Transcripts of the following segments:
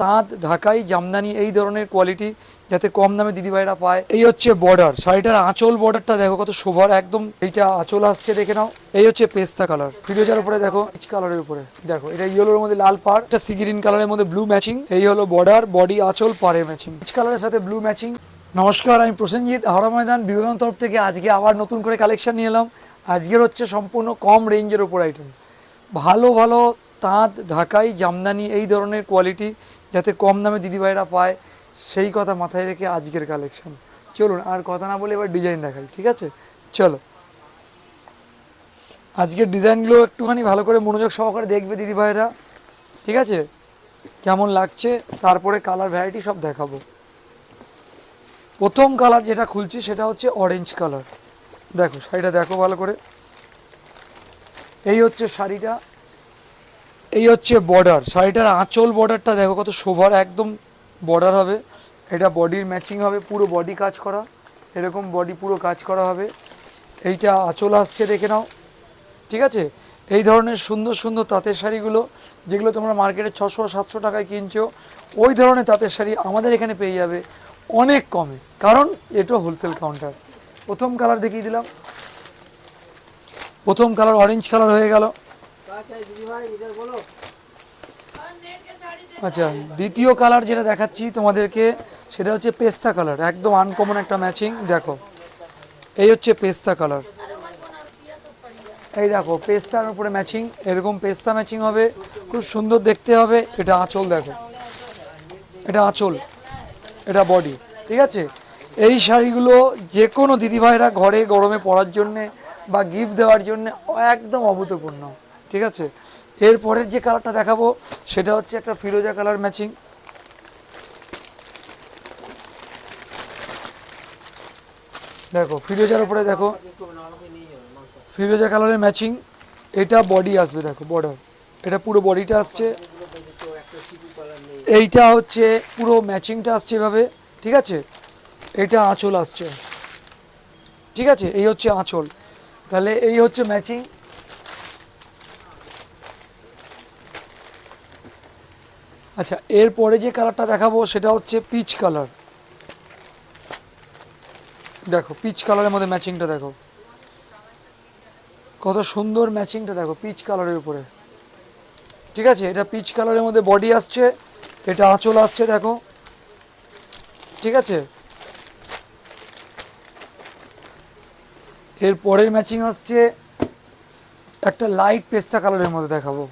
তাঁত, ঢাকাই, জামদানি এই ধরনের কোয়ালিটি যাতে কম দামে দিদিভাইরা পায়। এই হচ্ছে বর্ডার, শাড়িটার আঁচল বর্ডারটা দেখো কত শোভার, একদম এইটা আঁচল আসছে দেখে নাও। এই হচ্ছে পেস্তা কালার, ফিরোজার উপরে দেখো, পিচ কালারের উপরে দেখো, এটা ইয়েলোর মধ্যে লাল পাড়, এটা সি গ্রিন কালারের মধ্যে ব্লু ম্যাচিং। এই হলো বর্ডার, বডি, আঁচল, পাড়ে ম্যাচিং, পিচ কালারের সাথে ব্লু ম্যাচিং। নমস্কার, আমি প্রসেনজিৎ, হাওড়া ময়দান, বিবেকানন্দ তরফ থেকে আজকে আবার নতুন করে কালেকশন নিয়ে এলাম। আজকের হচ্ছে সম্পূর্ণ কম রেঞ্জের ওপর আইটেম, ভালো ভালো তাঁত, ঢাকাই, জামদানি এই ধরনের কোয়ালিটি যাতে কম দামে দিদিভাইরা পায়, সেই কথা মাথায় রেখে আজকের কালেকশন। চলুন আর কথা না বলে এবার ডিজাইন দেখাই, ঠিক আছে? চলো, আজকের ডিজাইনগুলো একটুখানি ভালো করে মনোযোগ সহকারে দেখবে দিদিভাইরা, ঠিক আছে? কেমন লাগছে, তারপরে কালার ভ্যারাইটি সব দেখাবো। প্রথম কালার যেটা খুলছি সেটা হচ্ছে অরেঞ্জ কালার। দেখো শাড়িটা দেখো ভালো করে, এই হচ্ছে শাড়িটা, এই হচ্ছে বর্ডার, শাড়িটার আঁচল বর্ডারটা দেখো কত শোভার, একদম বর্ডার হবে। এটা বডির ম্যাচিং হবে, পুরো বডি কাজ করা, এরকম বডি পুরো কাজ করা হবে। এইটা আঁচল আসছে দেখে নাও, ঠিক আছে? এই ধরনের সুন্দর সুন্দর তাঁতের শাড়িগুলো যেগুলো তোমরা মার্কেটে 600-700 টাকায় কিনছো, ওই ধরনের তাঁতের শাড়ি আমাদের এখানে পেয়ে যাবে অনেক কমে, কারণ এটা হোলসেল কাউন্টার। প্রথম কালার দেখিয়ে দিলাম, প্রথম কালার অরেঞ্জ কালার হয়ে গেল। আচ্ছা, দ্বিতীয় কালার যেটা দেখাচ্ছি তোমাদেরকে সেটা হচ্ছে পেস্তা কালার, একদম আনকমন একটা ম্যাচিং। দেখো এই হচ্ছে পেস্তা কালার, এই দেখো পেস্তার উপরে ম্যাচিং, এরকম পেস্তা ম্যাচিং হবে, খুব সুন্দর দেখতে হবে। এটা আঁচল দেখো, এটা আঁচল, এটা বডি, ঠিক আছে? এই শাড়িগুলো যে কোনো দিদিভাইরা ঘরে গরমে পরার জন্যে বা গিফট দেওয়ার জন্যে একদম অভূতপূর্ণ, ঠিক আছে? এরপরের যে কালারটা দেখাবো সেটা হচ্ছে একটা ফিরোজা কালার ম্যাচিং। দেখো ফিরোজার উপরে দেখো, ফিরোজা কালারের ম্যাচিং। এটা বডি আসবে, দেখো বর্ডার, এটা পুরো বডিটা আসছে, এইটা হচ্ছে পুরো ম্যাচিংটা আসছে এভাবে, ঠিক আছে? এটা আঁচল আসছে, ঠিক আছে? এই হচ্ছে আঁচল, তাহলে এই হচ্ছে ম্যাচিং। আচ্ছা, এরপরে যে কালারটা দেখাবো সেটা হচ্ছে পিচ কালার। দেখো পিচ কালারের মধ্যে ম্যাচিংটা দেখো কত সুন্দর, ম্যাচিংটা দেখো পিচ কালারের উপরে, ঠিক আছে? এটা পিচ কালারের মধ্যে বডি আসছে, এটা আঁচল আসছে দেখো, ঠিক আছে? এর পরের ম্যাচিং আসছে একটা লাইট পেস্তা কালারের মধ্যে দেখাবো।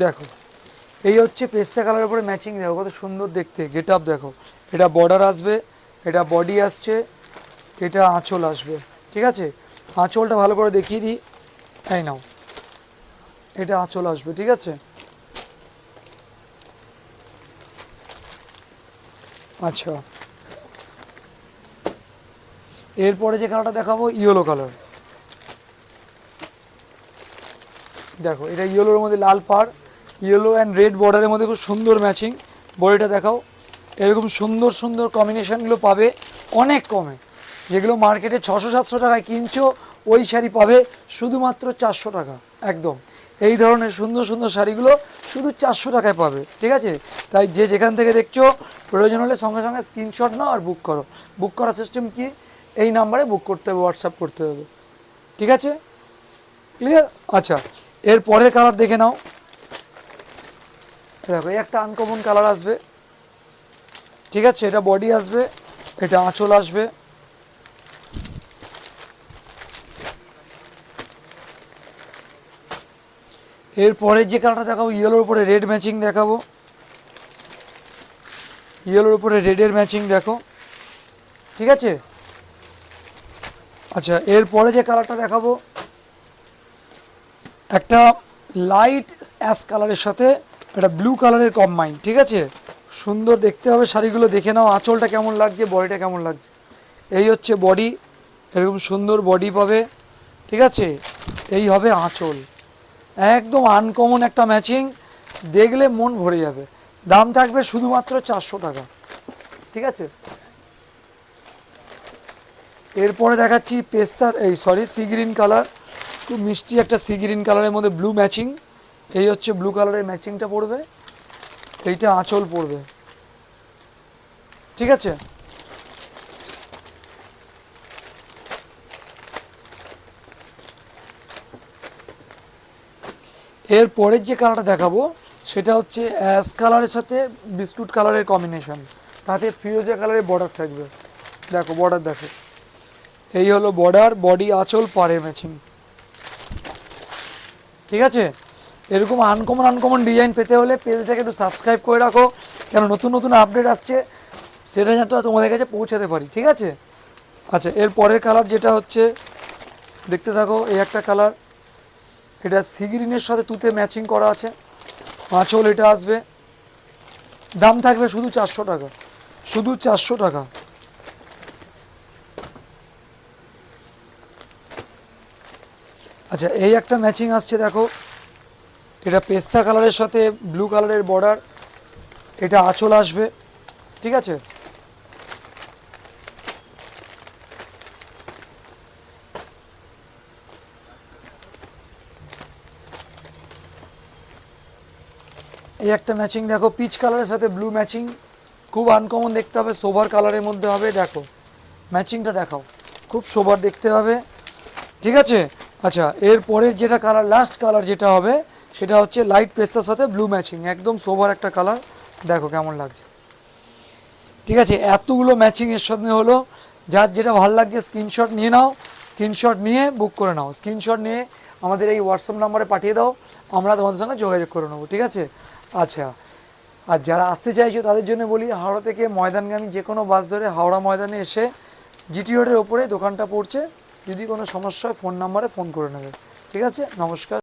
দেখো এই হচ্ছে পেস্তা কালারের উপরে ম্যাচিং, দেখো কত সুন্দর দেখতে, গেট আপ দেখো। এটা বর্ডার আসবে, এটা বডি আসছে, এটা আঁচল আসবে, ঠিক আছে? আঁচলটা ভালো করে দেখিয়ে দিই, এই নাও, এটা আঁচল আসবে, ঠিক আছে? আচ্ছা, এরপরে যে কালারটা দেখাবো ইয়েলো কালার। দেখো এটা ইয়েলোর মধ্যে লাল পাড়, ইয়েলো অ্যান্ড রেড বর্ডারের মধ্যে খুব সুন্দর ম্যাচিং। বডিটা দেখাও, এরকম সুন্দর সুন্দর কম্বিনেশানগুলো পাবে অনেক কমে, যেগুলো মার্কেটে 600-700 টাকায় কিনছো ওই শাড়ি পাবে শুধুমাত্র 400 টাকা, একদম। এই ধরনের সুন্দর সুন্দর শাড়িগুলো শুধু 400 টাকায় পাবে, ঠিক আছে? তাই যে যেখান থেকে দেখছো প্রয়োজন হলে সঙ্গে সঙ্গে স্ক্রিনশট নাও আর বুক করো। বুক করার সিস্টেম কি, এই নাম্বারে বুক করতে হবে, হোয়াটসঅ্যাপ করতে হবে, ঠিক আছে? ক্লিয়ার? আচ্ছা, এর পরের কালার দেখে নাও। দেখো এই একটা আনকমন কালার আসবে, ঠিক আছে? এটা বডি আসবে, এটা আঁচল আসবে, এরপরে যে কালারটা দেখাবো ইয়েলোর উপরে রেড ম্যাচিং দেখাবো, ইয়েলোর উপরে রেডের ম্যাচিং দেখো, ঠিক আছে? আচ্ছা, এরপরে যে কালারটা দেখাবো একটা লাইট অ্যাশ কালারের সাথে একটা ব্লু কালারের কম্বাইন, ঠিক আছে? সুন্দর দেখতে হবে শাড়িগুলো, দেখে নাও আঁচলটা কেমন লাগছে, বডিটা কেমন লাগছে। এই হচ্ছে বডি, এরকম সুন্দর বডি পাবে, ঠিক আছে? এই হবে আঁচল, একদম আনকমন একটা ম্যাচিং, দেখলে মন ভরে যাবে। দাম থাকবে শুধুমাত্র 400 টাকা, ঠিক আছে? এরপরে দেখাচ্ছি পেস্তার, এই সরি সি গ্রিন কালার, খুব মিষ্টি একটা সি গ্রিন কালারের মধ্যে ব্লু ম্যাচিং, এই হচ্ছে ব্লু কালারের ম্যাচিংটা পড়বে, এইটা আঁচল পড়বে, ঠিক আছে। এর পরের যে কালারটা দেখাবো সেটা হচ্ছে অ্যাশ কালারের সাথে বিস্কুট কালারের কম্বিনেশন, তাতে ফিরোজা কালারের বর্ডার থাকবে। দেখো বর্ডার দেখো, এই হলো বর্ডার, বডি আঁচল পাড়ে ম্যাচিং, ঠিক আছে। এরকম আনকমন আনকমন ডিজাইন পেতে হলে পেজটাকে একটু সাবস্ক্রাইব করে রাখো, কেন নতুন নতুন আপডেট আসছে সেটা যাতে তোমাদের কাছে পৌঁছাতে পারি, ঠিক আছে। আচ্ছা, এর পরের কালার যেটা হচ্ছে দেখতে থাকো, এই একটা কালার, এটা সি গ্রিনের সাথে তুতে ম্যাচিং করা আছে, আঁচল এটা আসবে, দাম থাকবে শুধু 400 টাকা, শুধু 400 টাকা। আচ্ছা, এই একটা ম্যাচিং আসছে দেখো, এটা পেস্তা কালারের সাথে ব্লু কালারের বর্ডার, এটা আঁচল আসবে, ঠিক আছে। এই একটা ম্যাচিং দেখো, পিচ কালারের সাথে ব্লু ম্যাচিং, খুব আনকমন দেখতে হবে, সোভার কালারের মধ্যে হবে, দেখো ম্যাচিংটা দেখাও, খুব সোভার দেখতে হবে, ঠিক আছে। আচ্ছা, এর পরের যেটা কালার, লাস্ট কালার যেটা হবে সেটা হচ্ছে লাইট পেস্তার সাথে ব্লু ম্যাচিং, একদম সোভার একটা কালার, দেখো কেমন লাগছে, ঠিক আছে। এতগুলো ম্যাচিং এর সাথে হলো, যার যেটা ভালো লাগছে স্ক্রিনশট নিয়ে নাও, স্ক্রিনশট নিয়ে বুক করে নাও, স্ক্রিনশট নিয়ে আমাদের এই হোয়াটসঅ্যাপ নাম্বারে পাঠিয়ে দাও, আমরা তোমাদের সঙ্গে যোগাযোগ করে নেবো, ঠিক আছে। আচ্ছা, আর যারা আসতে চাইছো তাদের জন্য বলি, হাওড়া থেকে ময়দানগামী যে কোনো বাস ধরে হাওড়া ময়দানে এসে জিটি রোডের ওপরে দোকানটা পড়ছে, যদি কোনো সমস্যা হয় ফোন নাম্বারে ফোন করে নেবে, ঠিক আছে। নমস্কার।